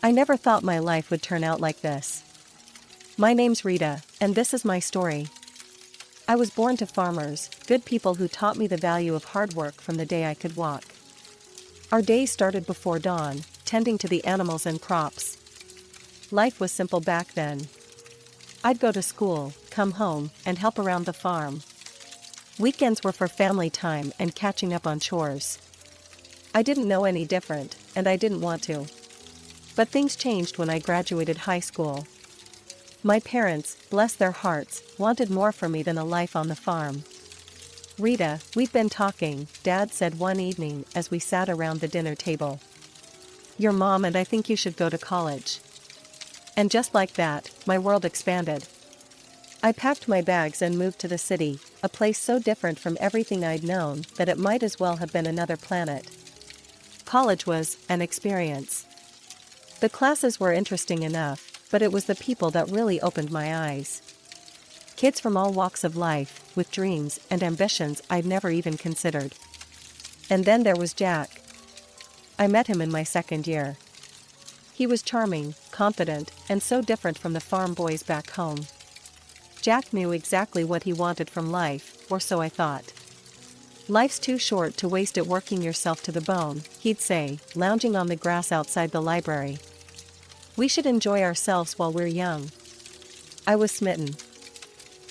I never thought my life would turn out like this. My name's Rita, and this is my story. I was born to farmers, good people who taught me the value of hard work from the day I could walk. Our days started before dawn, tending to the animals and crops. Life was simple back then. I'd go to school, come home, and help around the farm. Weekends were for family time and catching up on chores. I didn't know any different, and I didn't want to. But things changed when I graduated high school. My parents, bless their hearts, wanted more for me than a life on the farm. "Rita, we've been talking," Dad said one evening as we sat around the dinner table. "Your mom and I think you should go to college." And just like that, my world expanded. I packed my bags and moved to the city, a place so different from everything I'd known that it might as well have been another planet. College was an experience. The classes were interesting enough, but it was the people that really opened my eyes. Kids from all walks of life, with dreams and ambitions I'd never even considered. And then there was Jack. I met him in my second year. He was charming, confident, and so different from the farm boys back home. Jack knew exactly what he wanted from life, or so I thought. "Life's too short to waste it working yourself to the bone," he'd say, lounging on the grass outside the library. "We should enjoy ourselves while we're young." I was smitten.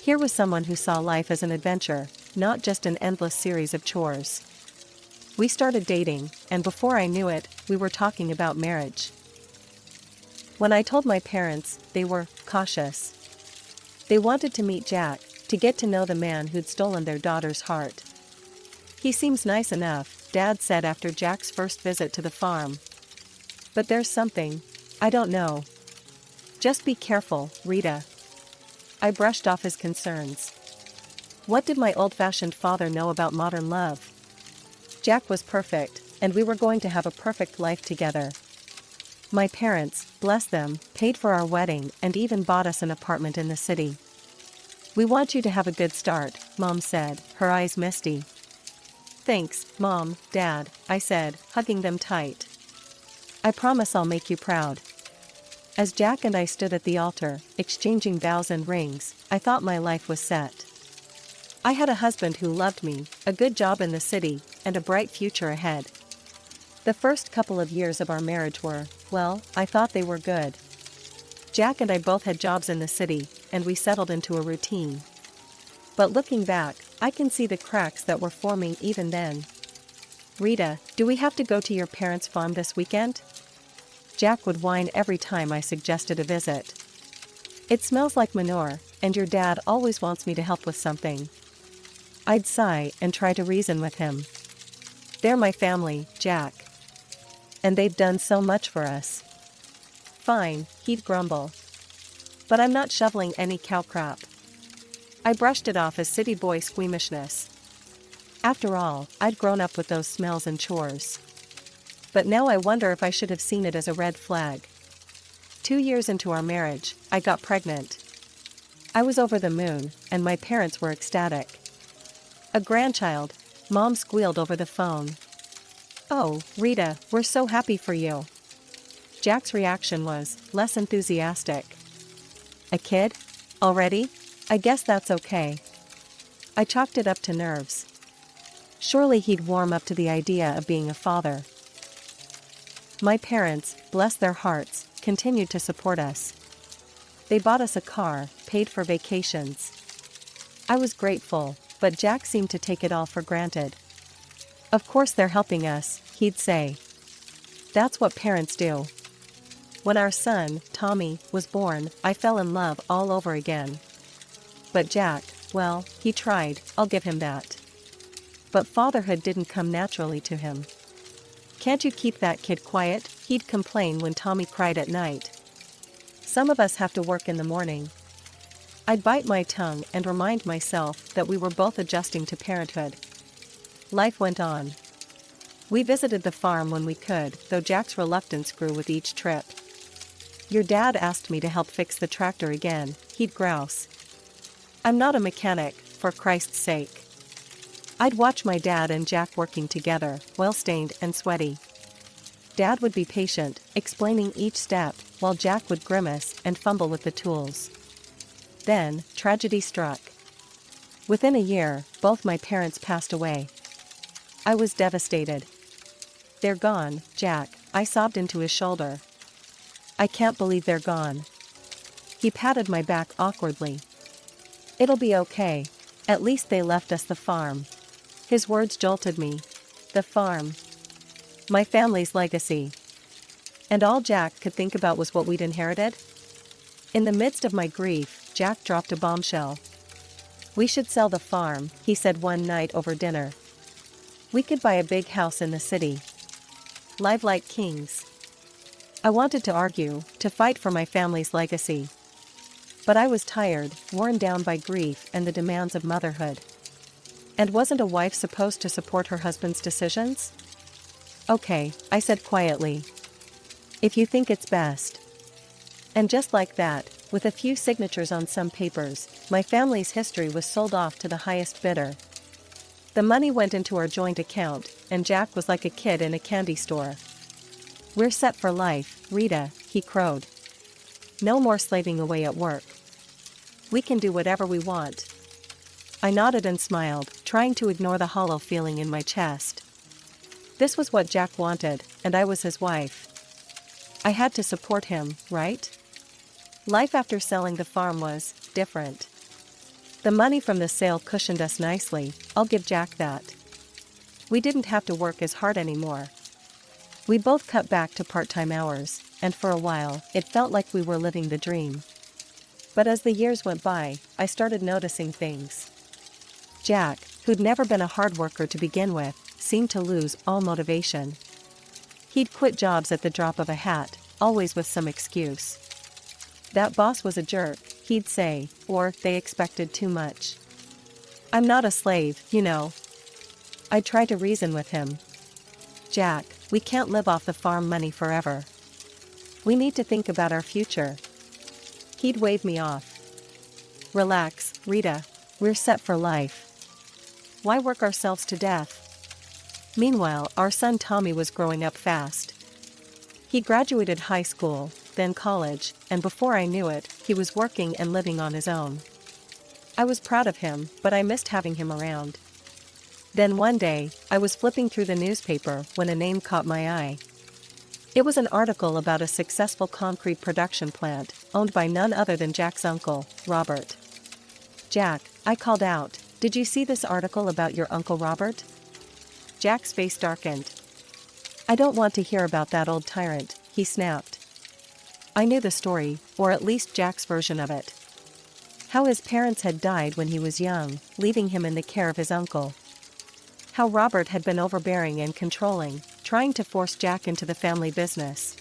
Here was someone who saw life as an adventure, not just an endless series of chores. We started dating, and before I knew it, we were talking about marriage. When I told my parents, they were cautious. They wanted to meet Jack, to get to know the man who'd stolen their daughter's heart. "He seems nice enough," Dad said after Jack's first visit to the farm. "But there's something, I don't know." "Just be careful, Rita." I brushed off his concerns. What did my old-fashioned father know about modern love? Jack was perfect, and we were going to have a perfect life together. My parents, bless them, paid for our wedding and even bought us an apartment in the city. "We want you to have a good start," Mom said, her eyes misty. "Thanks, Mom, Dad," I said, hugging them tight. "I promise I'll make you proud." As Jack and I stood at the altar, exchanging vows and rings, I thought my life was set. I had a husband who loved me, a good job in the city, and a bright future ahead. The first couple of years of our marriage were, well, I thought they were good. Jack and I both had jobs in the city, and we settled into a routine. But looking back, I can see the cracks that were forming even then. "Rita, do we have to go to your parents' farm this weekend?" Jack would whine every time I suggested a visit. "It smells like manure, and your dad always wants me to help with something." I'd sigh and try to reason with him. "They're my family, Jack. And they've done so much for us." "Fine," he'd grumble. "But I'm not shoveling any cow crap." I brushed it off as city boy squeamishness. After all, I'd grown up with those smells and chores. But now I wonder if I should have seen it as a red flag. 2 years into our marriage, I got pregnant. I was over the moon, and my parents were ecstatic. "A grandchild," Mom squealed over the phone. "Oh, Rita, we're so happy for you." Jack's reaction was less enthusiastic. "A kid? Already? I guess that's okay." I chalked it up to nerves. Surely he'd warm up to the idea of being a father. My parents, bless their hearts, continued to support us. They bought us a car, paid for vacations. I was grateful, but Jack seemed to take it all for granted. "Of course they're helping us," he'd say. That's what parents do. When our son, Tommy, was born, I fell in love all over again. But Jack, well, he tried, I'll give him that. But fatherhood didn't come naturally to him. "Can't you keep that kid quiet?" he'd complain when Tommy cried at night. "Some of us have to work in the morning." I'd bite my tongue and remind myself that we were both adjusting to parenthood. Life went on. We visited the farm when we could, though Jack's reluctance grew with each trip. "Your dad asked me to help fix the tractor again," he'd grouse. "I'm not a mechanic, for Christ's sake." I'd watch my dad and Jack working together, well-stained and sweaty. Dad would be patient, explaining each step, while Jack would grimace and fumble with the tools. Then, tragedy struck. Within a year, both my parents passed away. I was devastated. "They're gone, Jack," I sobbed into his shoulder. "I can't believe they're gone." He patted my back awkwardly. "It'll be okay. At least they left us the farm." His words jolted me. The farm. My family's legacy. And all Jack could think about was what we'd inherited? In the midst of my grief, Jack dropped a bombshell. "We should sell the farm," he said one night over dinner. "We could buy a big house in the city. Live like kings." I wanted to argue, to fight for my family's legacy. But I was tired, worn down by grief and the demands of motherhood. And wasn't a wife supposed to support her husband's decisions? "Okay," I said quietly. "If you think it's best." And just like that, with a few signatures on some papers, my family's history was sold off to the highest bidder. The money went into our joint account, and Jack was like a kid in a candy store. "We're set for life, Rita," he crowed. "No more slaving away at work. We can do whatever we want." I nodded and smiled, trying to ignore the hollow feeling in my chest. This was what Jack wanted, and I was his wife. I had to support him, right? Life after selling the farm was different. The money from the sale cushioned us nicely, I'll give Jack that. We didn't have to work as hard anymore. We both cut back to part-time hours, and for a while, it felt like we were living the dream. But as the years went by, I started noticing things. Jack, who'd never been a hard worker to begin with, seemed to lose all motivation. He'd quit jobs at the drop of a hat, always with some excuse. "That boss was a jerk," he'd say, or "they expected too much." "I'm not a slave, you know." I'd try to reason with him. "Jack, we can't live off the farm money forever. We need to think about our future." He'd wave me off. "Relax, Rita. We're set for life. Why work ourselves to death?" Meanwhile, our son Tommy was growing up fast. He graduated high school, then college, and before I knew it, he was working and living on his own. I was proud of him, but I missed having him around. Then one day, I was flipping through the newspaper when a name caught my eye. It was an article about a successful concrete production plant, owned by none other than Jack's uncle, Robert. "Jack," I called out, "did you see this article about your Uncle Robert?" Jack's face darkened. "I don't want to hear about that old tyrant," he snapped. I knew the story, or at least Jack's version of it. How his parents had died when he was young, leaving him in the care of his uncle. How Robert had been overbearing and controlling, trying to force Jack into the family business.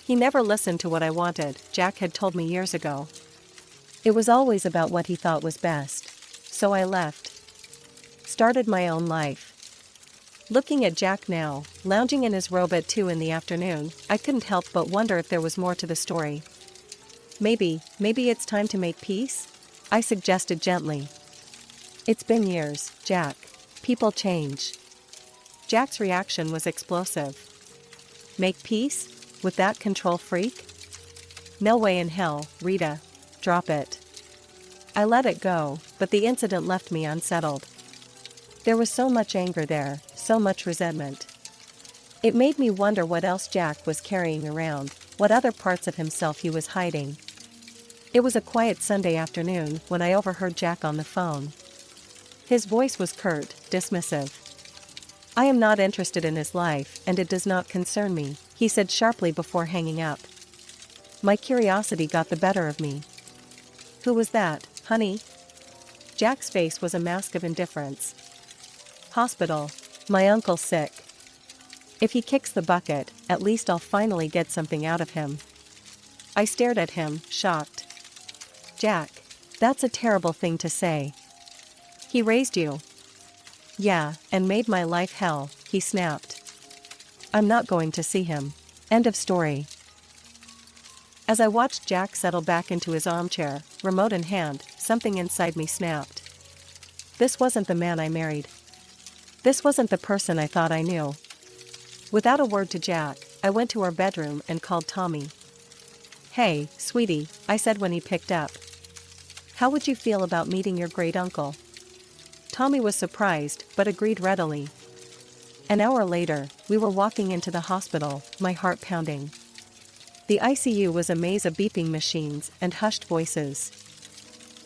He never listened to what I wanted, Jack had told me years ago. It was always about what he thought was best. So I left. Started my own life. Looking at Jack now, lounging in his robe at 2 in the afternoon, I couldn't help but wonder if there was more to the story. Maybe it's time to make peace?" I suggested gently. "It's been years, Jack. People change." Jack's reaction was explosive. "Make peace? With that control freak? No way in hell, Rita. Drop it." I let it go, but the incident left me unsettled. There was so much anger there, so much resentment. It made me wonder what else Jack was carrying around, what other parts of himself he was hiding. It was a quiet Sunday afternoon when I overheard Jack on the phone. His voice was curt, dismissive. "I am not interested in his life, and it does not concern me," he said sharply before hanging up. My curiosity got the better of me. "Who was that, honey?" Jack's face was a mask of indifference. "Hospital. My uncle's sick. If he kicks the bucket, at least I'll finally get something out of him." I stared at him, shocked. "Jack, that's a terrible thing to say." "He raised you." "Yeah, and made my life hell," he snapped. "I'm not going to see him." End of story. As I watched Jack settle back into his armchair, remote in hand, something inside me snapped. This wasn't the man I married. This wasn't the person I thought I knew. Without a word to Jack, I went to our bedroom and called Tommy. "Hey, sweetie," I said when he picked up. "How would you feel about meeting your great uncle?" Tommy was surprised, but agreed readily. An hour later, we were walking into the hospital, my heart pounding. The ICU was a maze of beeping machines and hushed voices.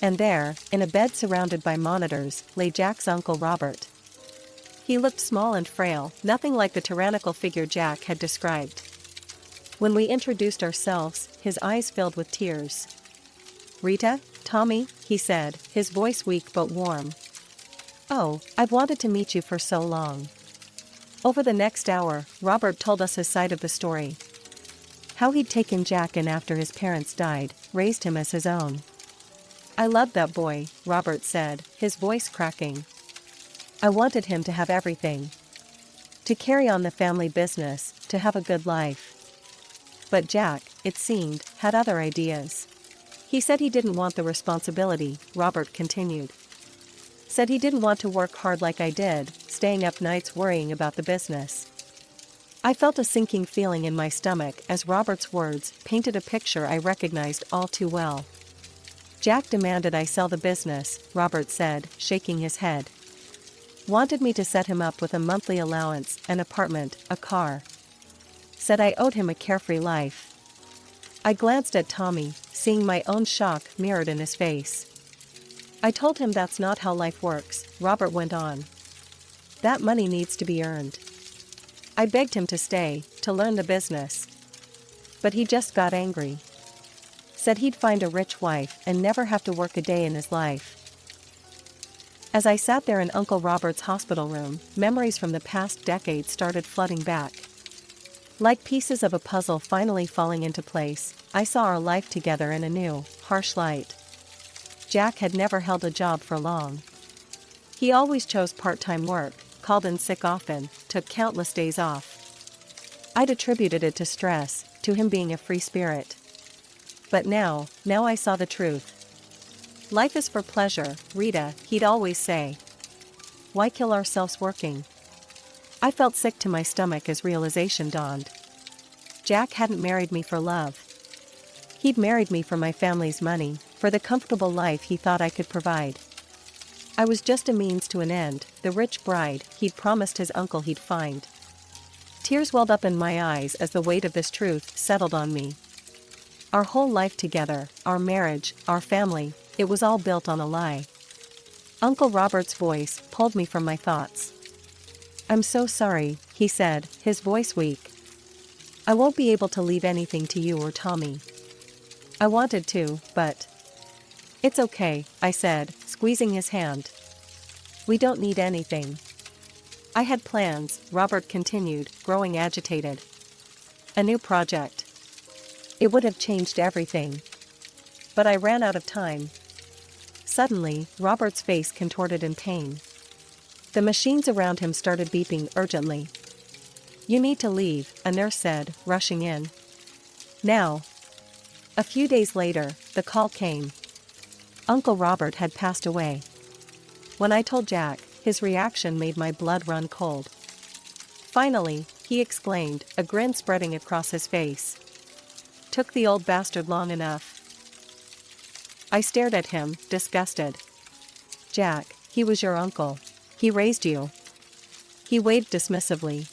And there, in a bed surrounded by monitors, lay Jack's uncle Robert. He looked small and frail, nothing like the tyrannical figure Jack had described. When we introduced ourselves, his eyes filled with tears. "Rita, Tommy," he said, his voice weak but warm. "Oh, I've wanted to meet you for so long." Over the next hour, Robert told us his side of the story. How he'd taken Jack in after his parents died, raised him as his own. "I loved that boy," Robert said, his voice cracking. "I wanted him to have everything. To carry on the family business, to have a good life. But Jack, it seemed, had other ideas. He said he didn't want the responsibility," Robert continued. "Said he didn't want to work hard like I did, staying up nights worrying about the business." I felt a sinking feeling in my stomach as Robert's words painted a picture I recognized all too well. "Jack demanded I sell the business," Robert said, shaking his head. "Wanted me to set him up with a monthly allowance, an apartment, a car. Said I owed him a carefree life." I glanced at Tommy, seeing my own shock mirrored in his face. "I told him that's not how life works," Robert went on. "That money needs to be earned. I begged him to stay, to learn the business. But he just got angry. Said he'd find a rich wife and never have to work a day in his life." As I sat there in Uncle Robert's hospital room, memories from the past decade started flooding back. Like pieces of a puzzle finally falling into place, I saw our life together in a new, harsh light. Jack had never held a job for long. He always chose part-time work, called in sick often, took countless days off. I'd attributed it to stress, to him being a free spirit. But now I saw the truth. "Life is for pleasure, Rita," he'd always say. "Why kill ourselves working?" I felt sick to my stomach as realization dawned. Jack hadn't married me for love. He'd married me for my family's money, for the comfortable life he thought I could provide. I was just a means to an end, the rich bride he'd promised his uncle he'd find. Tears welled up in my eyes as the weight of this truth settled on me. Our whole life together, our marriage, our family, it was all built on a lie. Uncle Robert's voice pulled me from my thoughts. "I'm so sorry," he said, his voice weak. "I won't be able to leave anything to you or Tommy. I wanted to, but..." "It's okay," I said, squeezing his hand. "We don't need anything." "I had plans," Robert continued, growing agitated. "A new project. It would have changed everything. But I ran out of time." Suddenly, Robert's face contorted in pain. The machines around him started beeping urgently. "You need to leave," a nurse said, rushing in. "Now." A few days later, the call came. Uncle Robert had passed away. When I told Jack, his reaction made my blood run cold. "Finally," he exclaimed, a grin spreading across his face. "Took the old bastard long enough." I stared at him, disgusted. "Jack, he was your uncle. He raised you." He waved dismissively.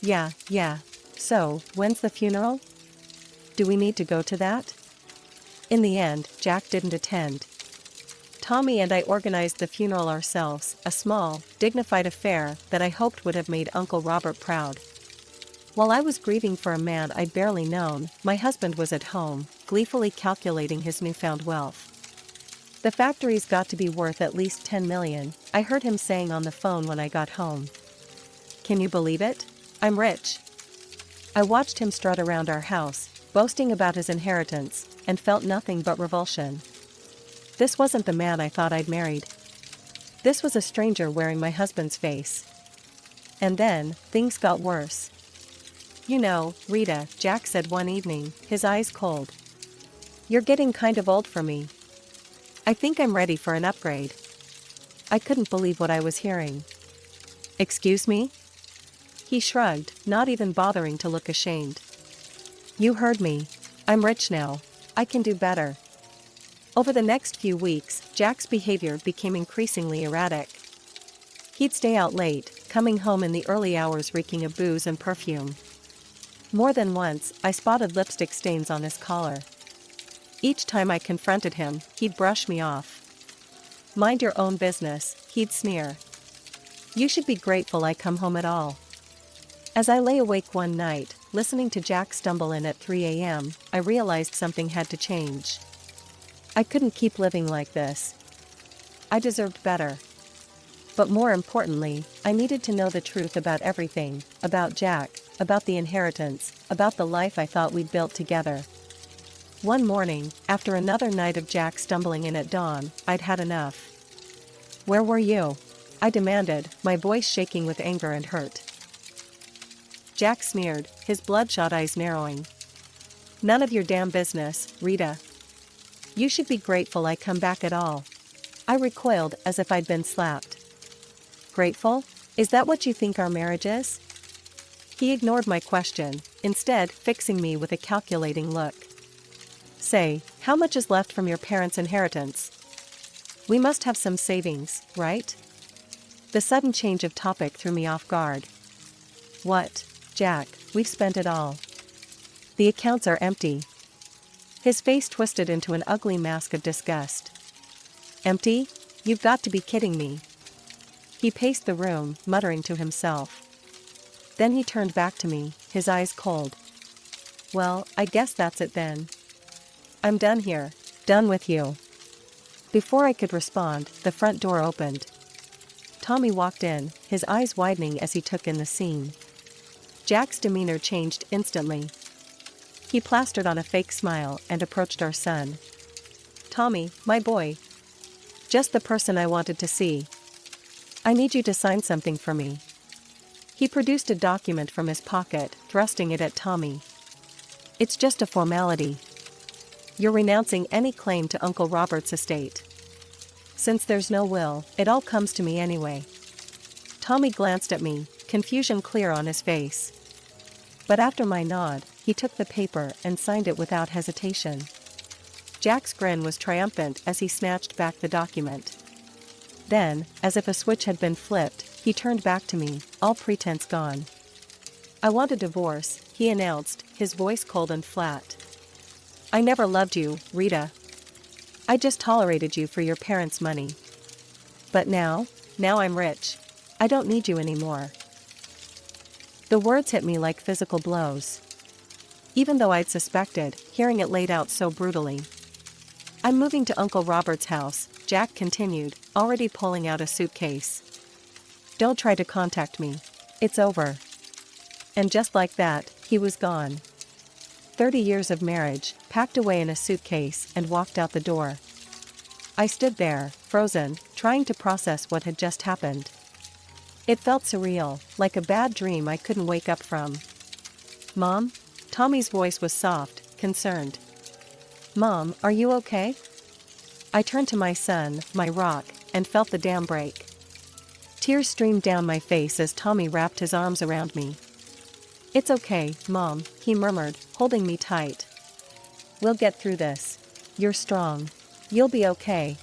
Yeah. So, when's the funeral? Do we need to go to that?" In the end, Jack didn't attend. Tommy and I organized the funeral ourselves, a small, dignified affair that I hoped would have made Uncle Robert proud. While I was grieving for a man I'd barely known, my husband was at home, gleefully calculating his newfound wealth. "The factory's got to be worth at least 10 million, I heard him saying on the phone when I got home. Can you believe it? I'm rich." I watched him strut around our house, boasting about his inheritance, and felt nothing but revulsion. This wasn't the man I thought I'd married. This was a stranger wearing my husband's face. And then, things got worse. "You know, Rita," Jack said one evening, his eyes cold. "You're getting kind of old for me. I think I'm ready for an upgrade." I couldn't believe what I was hearing. "Excuse me?" He shrugged, not even bothering to look ashamed. You heard me. I'm rich now. I can do better. Over the next few weeks, Jack's behavior became increasingly erratic. He'd stay out late, coming home in the early hours reeking of booze and perfume. More than once, I spotted lipstick stains on his collar. Each time I confronted him, he'd brush me off. Mind your own business, he'd sneer. You should be grateful I come home at all. As I lay awake one night, listening to Jack stumble in at 3 a.m., I realized something had to change. I couldn't keep living like this. I deserved better. But more importantly, I needed to know the truth about everything, about Jack, about the inheritance, about the life I thought we'd built together. One morning, after another night of Jack stumbling in at dawn, I'd had enough. Where were you? I demanded, my voice shaking with anger and hurt. Jack sneered, his bloodshot eyes narrowing. None of your damn business, Rita. You should be grateful I come back at all. I recoiled as if I'd been slapped. Grateful? Is that what you think our marriage is? He ignored my question, instead fixing me with a calculating look. Say, how much is left from your parents' inheritance? We must have some savings, right? The sudden change of topic threw me off guard. What, Jack, we've spent it all. The accounts are empty. His face twisted into an ugly mask of disgust. Empty? You've got to be kidding me. He paced the room, muttering to himself. Then he turned back to me, his eyes cold. Well, I guess that's it then. I'm done here. Done with you. Before I could respond, the front door opened. Tommy walked in, his eyes widening as he took in the scene. Jack's demeanor changed instantly. He plastered on a fake smile and approached our son. Tommy, my boy. Just the person I wanted to see. I need you to sign something for me. He produced a document from his pocket, thrusting it at Tommy. It's just a formality. You're renouncing any claim to Uncle Robert's estate. Since there's no will, it all comes to me anyway. Tommy glanced at me, confusion clear on his face. But after my nod, he took the paper and signed it without hesitation. Jack's grin was triumphant as he snatched back the document. Then, as if a switch had been flipped, he turned back to me, all pretense gone. I want a divorce, he announced, his voice cold and flat. I never loved you, Rita. I just tolerated you for your parents' money. But now I'm rich. I don't need you anymore. The words hit me like physical blows. Even though I'd suspected, hearing it laid out so brutally. I'm moving to Uncle Robert's house, Jack continued, already pulling out a suitcase. Don't try to contact me. It's over. And just like that, he was gone. 30 years of marriage, packed away in a suitcase, and walked out the door. I stood there, frozen, trying to process what had just happened. It felt surreal, like a bad dream I couldn't wake up from. Mom? Tommy's voice was soft, concerned. Mom, are you okay? I turned to my son, my rock, and felt the dam break. Tears streamed down my face as Tommy wrapped his arms around me. It's okay, Mom, he murmured, holding me tight. We'll get through this. You're strong. You'll be okay.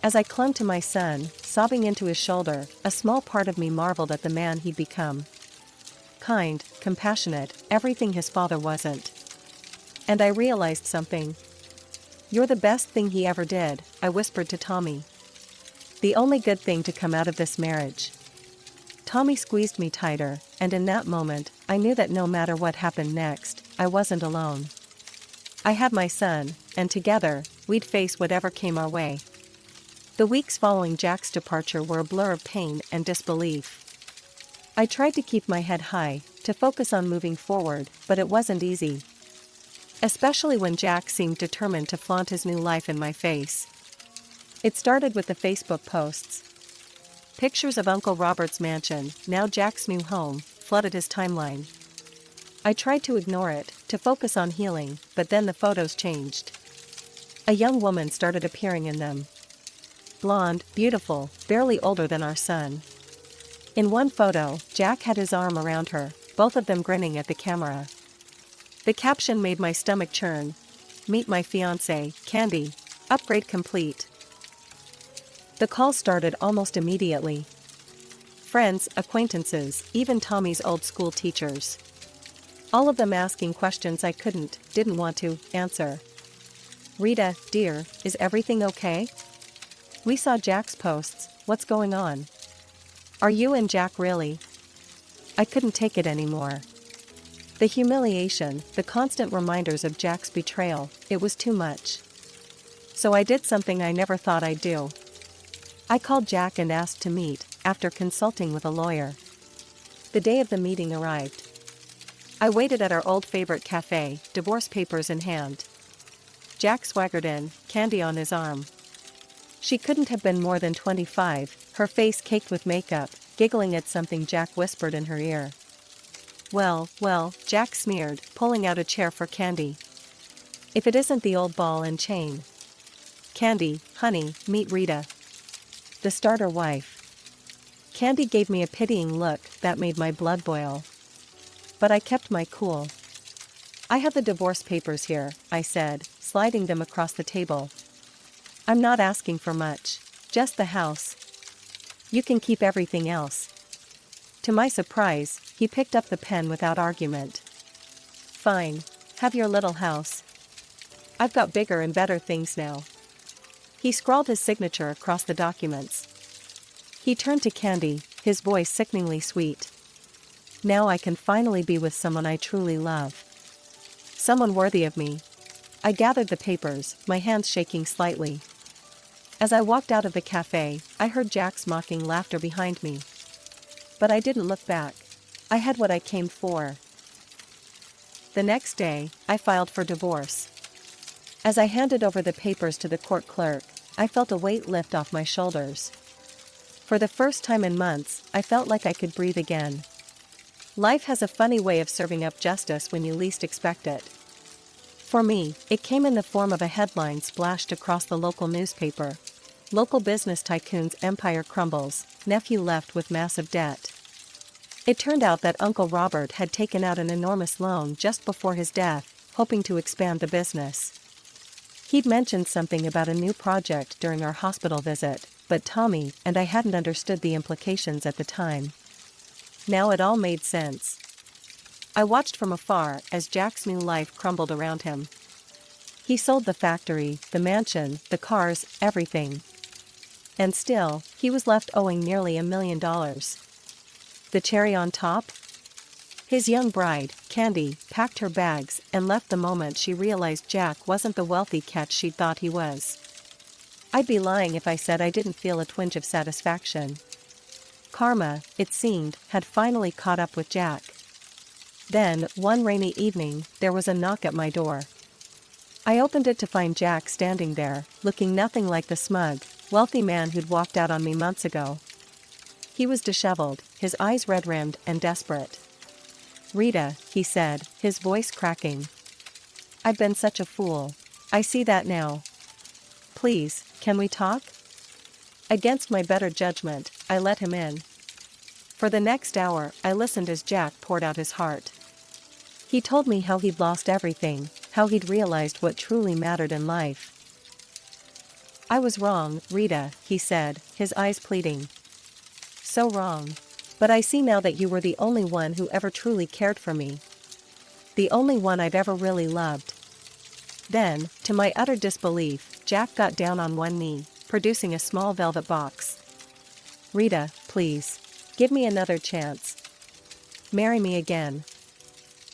As I clung to my son, sobbing into his shoulder, a small part of me marveled at the man he'd become. Kind, compassionate, everything his father wasn't. And I realized something. You're the best thing he ever did, I whispered to Tommy. The only good thing to come out of this marriage. Tommy squeezed me tighter, and in that moment, I knew that no matter what happened next, I wasn't alone. I had my son, and together, we'd face whatever came our way. The weeks following Jack's departure were a blur of pain and disbelief. I tried to keep my head high, to focus on moving forward, but it wasn't easy. Especially when Jack seemed determined to flaunt his new life in my face. It started with the Facebook posts. Pictures of Uncle Robert's mansion, now Jack's new home, flooded his timeline. I tried to ignore it, to focus on healing, but then the photos changed. A young woman started appearing in them. Blonde, beautiful, barely older than our son. In one photo, Jack had his arm around her, both of them grinning at the camera. The caption made my stomach churn. "Meet my fiancé, Candy. Upgrade complete." The call started almost immediately. Friends, acquaintances, even Tommy's old school teachers. All of them asking questions I didn't want to, answer. "Rita, dear, is everything okay? We saw Jack's posts, what's going on? Are you and Jack really?" I couldn't take it anymore. The humiliation, the constant reminders of Jack's betrayal, it was too much. So I did something I never thought I'd do. I called Jack and asked to meet, after consulting with a lawyer. The day of the meeting arrived. I waited at our old favorite cafe, divorce papers in hand. Jack swaggered in, Candy on his arm. She couldn't have been more than 25, her face caked with makeup, giggling at something Jack whispered in her ear. Well, Jack sneered, pulling out a chair for Candy. "If it isn't the old ball and chain. Candy, honey, meet Rita, the starter wife." Candy gave me a pitying look that made my blood boil. But I kept my cool. "I have the divorce papers here," I said, sliding them across the table. "I'm not asking for much. Just the house. You can keep everything else." To my surprise, he picked up the pen without argument. "Fine. Have your little house. I've got bigger and better things now." He scrawled his signature across the documents. He turned to Candy, his voice sickeningly sweet. "Now I can finally be with someone I truly love. Someone worthy of me." I gathered the papers, my hands shaking slightly. As I walked out of the cafe, I heard Jack's mocking laughter behind me. But I didn't look back. I had what I came for. The next day, I filed for divorce. As I handed over the papers to the court clerk, I felt a weight lift off my shoulders. For the first time in months, I felt like I could breathe again. Life has a funny way of serving up justice when you least expect it. For me, it came in the form of a headline splashed across the local newspaper. "Local business tycoon's empire crumbles, nephew left with massive debt." It turned out that Uncle Robert had taken out an enormous loan just before his death, hoping to expand the business. He'd mentioned something about a new project during our hospital visit, but Tommy and I hadn't understood the implications at the time. Now it all made sense. I watched from afar as Jack's new life crumbled around him. He sold the factory, the mansion, the cars, everything. And still, he was left owing nearly $1 million. The cherry on top? His young bride, Candy, packed her bags and left the moment she realized Jack wasn't the wealthy catch she'd thought he was. I'd be lying if I said I didn't feel a twinge of satisfaction. Karma, it seemed, had finally caught up with Jack. Then, one rainy evening, there was a knock at my door. I opened it to find Jack standing there, looking nothing like the smug, wealthy man who'd walked out on me months ago. He was disheveled, his eyes red-rimmed and desperate. "Rita," he said, his voice cracking. "I've been such a fool. I see that now. Please, can we talk?" Against my better judgment, I let him in. For the next hour, I listened as Jack poured out his heart. He told me how he'd lost everything, how he'd realized what truly mattered in life. "I was wrong, Rita," he said, his eyes pleading. "So wrong. But I see now that you were the only one who ever truly cared for me. The only one I've ever really loved." Then, to my utter disbelief, Jack got down on one knee, producing a small velvet box. "Rita, please. Give me another chance. Marry me again.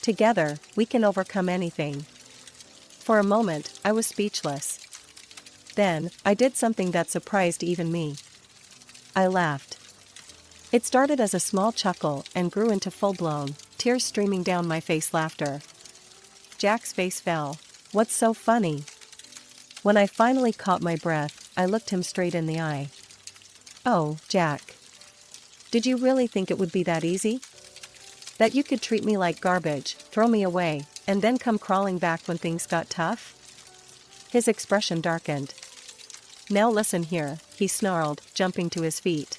Together, we can overcome anything." For a moment, I was speechless. Then, I did something that surprised even me. I laughed. It started as a small chuckle and grew into full-blown, tears streaming down my face laughter. Jack's face fell. "What's so funny?" When I finally caught my breath, I looked him straight in the eye. "Oh, Jack. Did you really think it would be that easy? That you could treat me like garbage, throw me away, and then come crawling back when things got tough?" His expression darkened. "Now listen here," he snarled, jumping to his feet.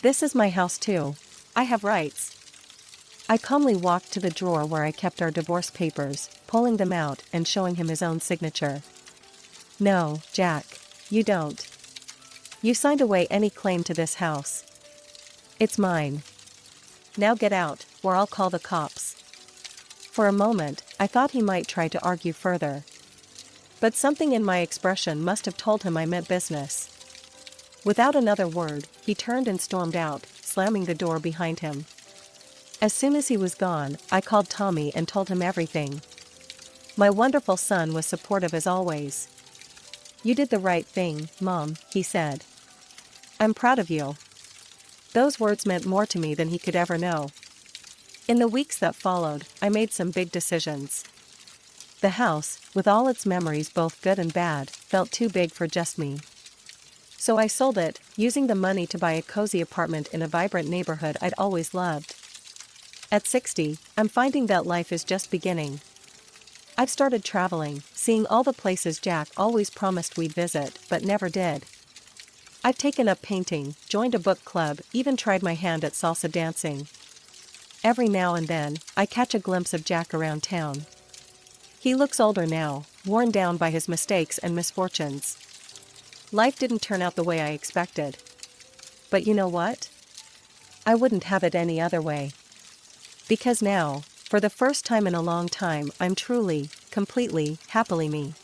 This is my house too. I have rights. I calmly walked to the drawer where I kept our divorce papers, pulling them out and showing him his own signature. No, Jack. You don't. You signed away any claim to this house. It's mine. Now get out, or I'll call the cops. For a moment, I thought he might try to argue further. But something in my expression must have told him I meant business. Without another word, he turned and stormed out, slamming the door behind him. As soon as he was gone, I called Tommy and told him everything. My wonderful son was supportive as always. You did the right thing, Mom, he said. I'm proud of you. Those words meant more to me than he could ever know. In the weeks that followed, I made some big decisions. The house, with all its memories both good and bad, felt too big for just me. So I sold it, using the money to buy a cozy apartment in a vibrant neighborhood I'd always loved. At 60, I'm finding that life is just beginning. I've started traveling, seeing all the places Jack always promised we'd visit, but never did. I've taken up painting, joined a book club, even tried my hand at salsa dancing. Every now and then, I catch a glimpse of Jack around town. He looks older now, worn down by his mistakes and misfortunes. Life didn't turn out the way I expected. But you know what? I wouldn't have it any other way. Because now, for the first time in a long time, I'm truly, completely, happily me.